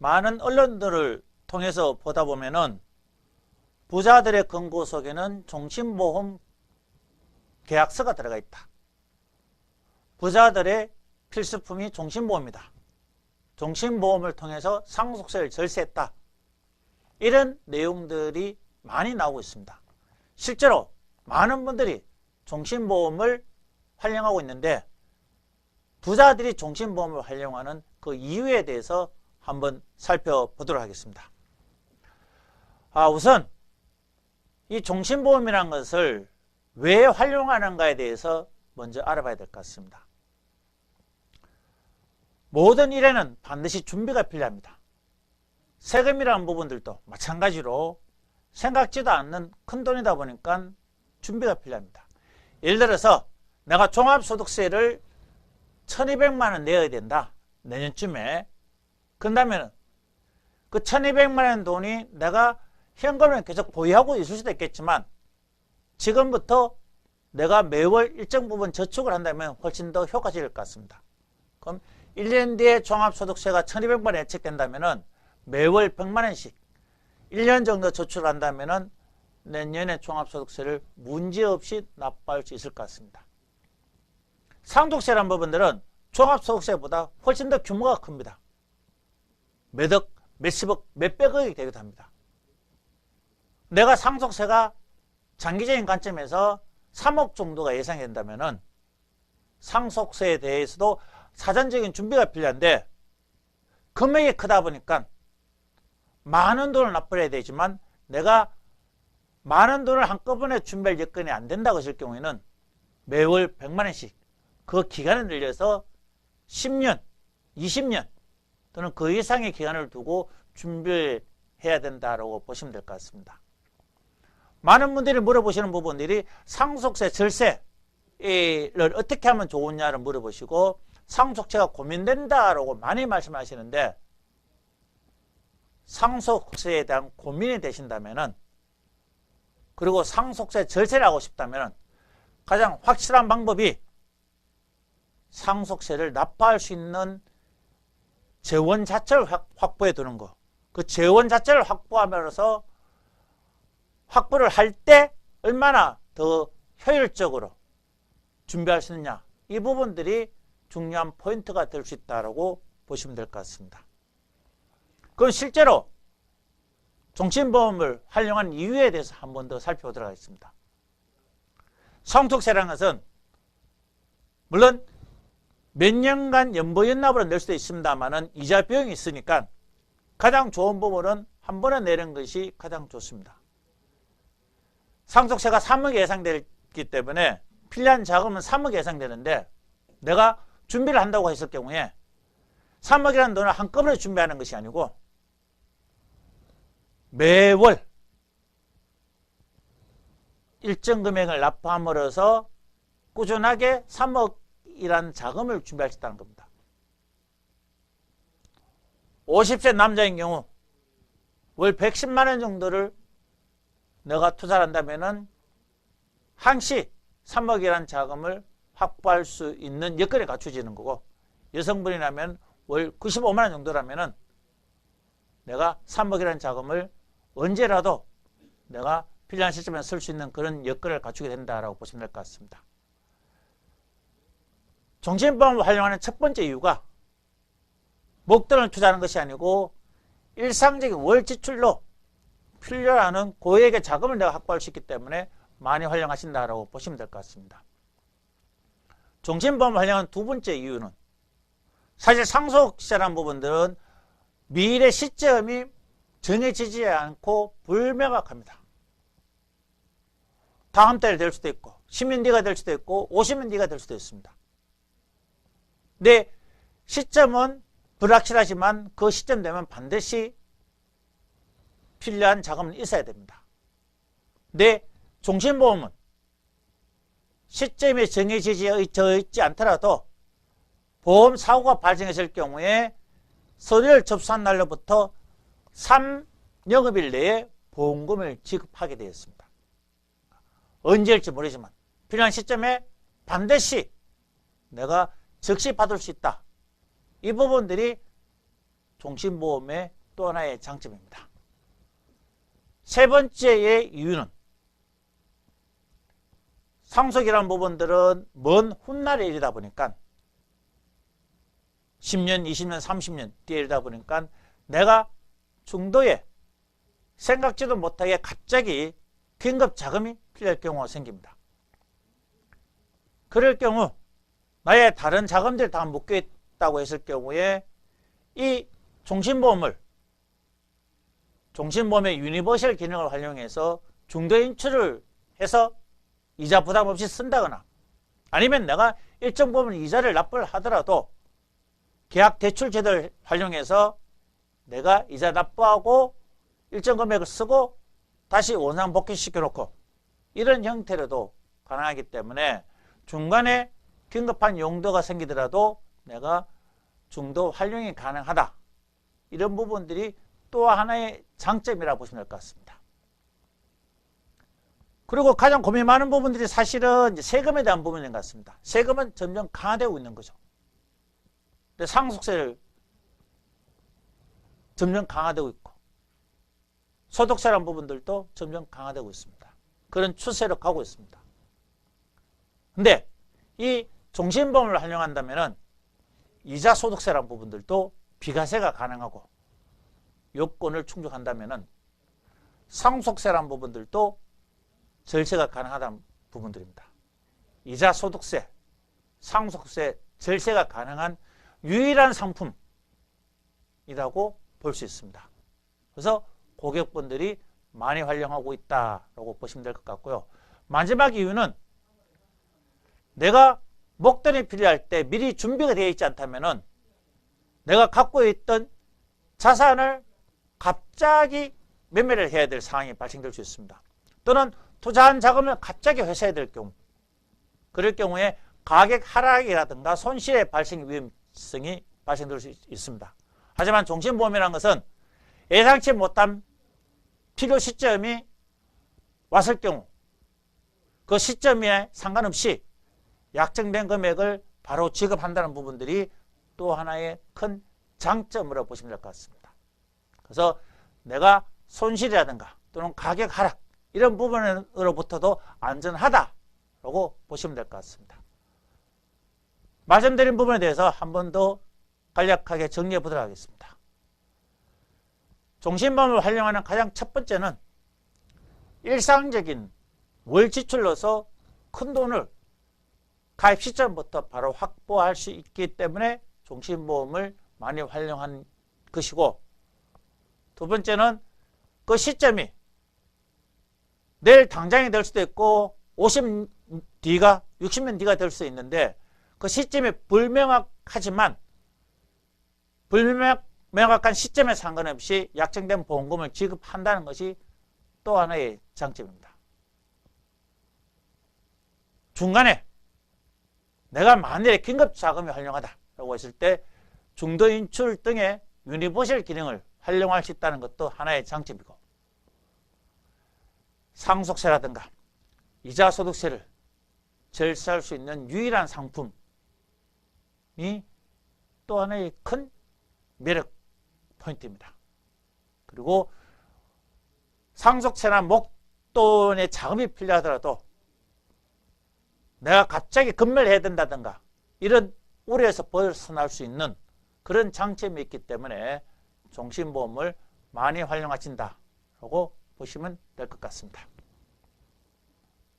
많은 언론들을 통해서 보다 보면은 부자들의 금고 속에는 종신보험 계약서가 들어가 있다. 부자들의 필수품이 종신보험이다. 종신보험을 통해서 상속세를 절세했다. 이런 내용들이 많이 나오고 있습니다. 실제로 많은 분들이 종신보험을 활용하고 있는데 부자들이 종신보험을 활용하는 그 이유에 대해서 한번 살펴보도록 하겠습니다. 우선 이 종신보험이라는 것을 왜 활용하는가에 대해서 먼저 알아봐야 될 것 같습니다. 모든 일에는 반드시 준비가 필요합니다. 세금이라는 부분들도 마찬가지로 생각지도 않는 큰 돈이다 보니까 준비가 필요합니다. 예를 들어서 내가 종합소득세를 1200만 원 내야 된다. 내년쯤에. 그런다면 그 1200만 원 돈이 내가 현금을 계속 보유하고 있을 수도 있겠지만 지금부터 내가 매월 일정 부분 저축을 한다면 훨씬 더 효과적일 것 같습니다. 그럼 1년 뒤에 종합소득세가 1200만 원 예측된다면 매월 100만 원씩 1년 정도 저축을 한다면 내년에 종합소득세를 문제없이 납부할 수 있을 것 같습니다. 상속세라는 부분들은 종합소득세보다 훨씬 더 규모가 큽니다. 몇억, 몇십억, 몇백억이 되기도 합니다. 내가 상속세가 장기적인 관점에서 3억 정도가 예상이 된다면 상속세에 대해서도 사전적인 준비가 필요한데 금액이 크다 보니까 많은 돈을 납부해야 되지만 내가 많은 돈을 한꺼번에 준비할 여건이 안 된다고 하실 경우에는 매월 100만 원씩 그 기간을 늘려서 10년, 20년 또는 그 이상의 기간을 두고 준비해야 된다고 보시면 될 것 같습니다. 많은 분들이 물어보시는 부분들이 상속세 절세를 어떻게 하면 좋으냐를 물어보시고 상속세가 고민된다라고 많이 말씀하시는데 상속세에 대한 고민이 되신다면은 그리고 상속세 절세를 하고 싶다면 가장 확실한 방법이 상속세를 납부할 수 있는 재원 자체를 확보해 두는 거. 그 재원 자체를 확보하면서 확보를 할 때 얼마나 더 효율적으로 준비할 수 있느냐. 이 부분들이 중요한 포인트가 될 수 있다고 보시면 될 것 같습니다. 그럼 실제로 종신보험을 활용한 이유에 대해서 한 번 더 살펴보도록 하겠습니다. 상속세라는 것은 물론 몇 년간 연보연납으로 낼 수도 있습니다만 이자 비용이 있으니까 가장 좋은 부분은 한 번에 내는 것이 가장 좋습니다. 상속세가 3억 예상되기 때문에 필요한 자금은 3억 예상되는데 내가 준비를 한다고 했을 경우에 3억이라는 돈을 한꺼번에 준비하는 것이 아니고 매월 일정 금액을 납부함으로써 꾸준하게 3억이라는 자금을 준비할 수 있다는 겁니다. 50세 남자인 경우 월 110만 원 정도를 내가 투자를 한다면 항시 3억이라는 자금을 확보할 수 있는 여건이 갖춰지는 거고 여성분이라면 월 95만 원 정도라면 내가 3억이라는 자금을 언제라도 내가 필요한 시점에 쓸 수 있는 그런 여건을 갖추게 된다고 보시면 될 것 같습니다. 종신보험을 활용하는 첫 번째 이유가 목돈을 투자하는 것이 아니고 일상적인 월 지출로 필요하는 고액의 자금을 내가 확보할 수 있기 때문에 많이 활용하신다고 보시면 될 것 같습니다. 종신보험을 활용하는 두 번째 이유는 사실 상속세라는 부분들은 미래 시점이 정해지지 않고 불명확합니다. 다음 달에 될 수도 있고 10년 뒤가 될 수도 있고 50년 뒤가 될 수도 있습니다. 근데 시점은 불확실하지만 그 시점 되면 반드시 필요한 자금은 있어야 됩니다. 근데 종신보험은 시점이 정해지지 있지 않더라도 보험 사고가 발생했을 경우에 서류를 접수한 날로부터 3영업일 내에 보험금을 지급하게 되었습니다. 언제일지 모르지만 필요한 시점에 반드시 내가 즉시 받을 수 있다. 이 부분들이 종신보험의 또 하나의 장점입니다. 세 번째의 이유는 상속이라는 부분들은 먼 훗날의 일이다 보니까 10년, 20년, 30년 뒤의 일이다 보니까 내가 중도에 생각지도 못하게 갑자기 긴급 자금이 필요할 경우가 생깁니다. 그럴 경우 나의 다른 자금들이 다 묶여 있다고 했을 경우에 이 종신보험의 유니버셜 기능을 활용해서 중도 인출을 해서 이자 부담 없이 쓴다거나 아니면 내가 일정 부분 이자를 납부를 하더라도 계약 대출 제도를 활용해서 내가 이자 납부하고 일정 금액을 쓰고 다시 원상 복귀시켜 놓고 이런 형태로도 가능하기 때문에 중간에 긴급한 용도가 생기더라도 내가 중도 활용이 가능하다. 이런 부분들이 또 하나의 장점이라고 보시면 될 것 같습니다. 그리고 가장 고민 많은 부분들이 사실은 이제 세금에 대한 부분인 것 같습니다. 세금은 점점 강화되고 있는 거죠. 근데 상속세를 점점 강화되고 있고 소득세라는 부분들도 점점 강화되고 있습니다. 그런 추세로 가고 있습니다. 근데 이 종신보험을 활용한다면은 이자 소득세라는 부분들도 비과세가 가능하고 요건을 충족한다면은 상속세라는 부분들도 절세가 가능하다는 부분들입니다. 이자 소득세, 상속세, 절세가 가능한 유일한 상품이라고 볼 수 있습니다. 그래서 고객분들이 많이 활용하고 있다고 보시면 될 것 같고요. 마지막 이유는 내가 목돈이 필요할 때 미리 준비가 되어 있지 않다면 내가 갖고 있던 자산을 갑자기 매매를 해야 될 상황이 발생될 수 있습니다. 또는 투자한 자금을 갑자기 회수해야 될 경우, 그럴 경우에 가격 하락이라든가 손실의 발생 위험성이 발생될 수 있습니다. 하지만 종신보험이라는 것은 예상치 못한 필요 시점이 왔을 경우 그 시점에 상관없이 약정된 금액을 바로 지급한다는 부분들이 또 하나의 큰 장점으로 보시면 될 것 같습니다. 그래서 내가 손실이라든가 또는 가격 하락 이런 부분으로부터도 안전하다라고 보시면 될 것 같습니다. 말씀드린 부분에 대해서 한 번 더 간략하게 정리해 보도록 하겠습니다. 종신보험을 활용하는 가장 첫 번째는 일상적인 월 지출로서 큰 돈을 가입 시점부터 바로 확보할 수 있기 때문에 종신보험을 많이 활용한 것이고, 두 번째는 그 시점이 내일 당장이 될 수도 있고 50년 뒤가 60년 뒤가 될 수 있는데 그 시점이 불명확하지만 불명확한 시점에 상관없이 약정된 보험금을 지급한다는 것이 또 하나의 장점입니다. 중간에 내가 만일에 긴급 자금이 활용하다라고 했을 때 중도 인출 등의 유니버셜 기능을 활용할 수 있다는 것도 하나의 장점이고, 상속세라든가 이자 소득세를 절세할 수 있는 유일한 상품이 또 하나의 큰 매력 포인트입니다. 그리고 상속세나 목돈의 자금이 필요하더라도 내가 갑자기 급매를 해야 된다든가 이런 우려에서 벗어날 수 있는 그런 장점이 있기 때문에 종신보험을 많이 활용하신다라고 보시면 될 것 같습니다.